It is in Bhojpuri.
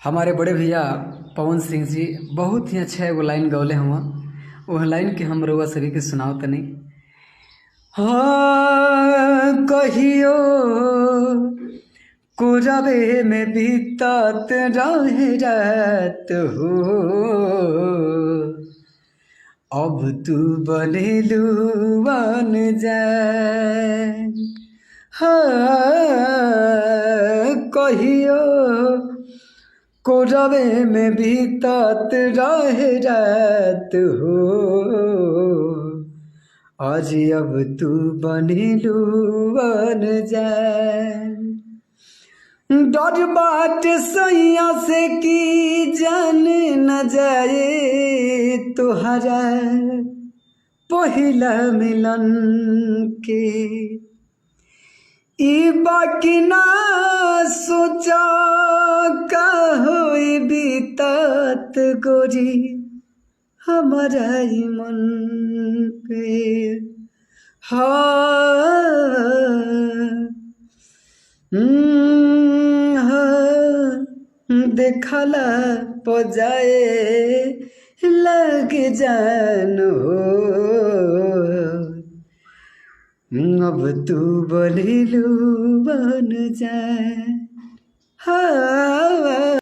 हमारे बड़े भैया पवन सिंह जी बहुत ही अच्छा एगो लाइन गौले हुआ। वह लाइन के हम रउआ सभी के सुनाओ तनी। हाँ कहियो कोरबे में बीतत रहे रात हो, अब तू बनेलू बन जाए। हाँ कहियो कोरबे में बीतत रहे रात हो, आज अब तू बनेलू बन जाए। डर बाट सैया से की जान न जाए तुहरा पहिला मिलन के, ई बाकी ना सोचा का होई बीतत गोरी हमारा ही मन पे। हाँ देखला पजाए लग जान हो, अब तू बलिलू बन जाए। हाँ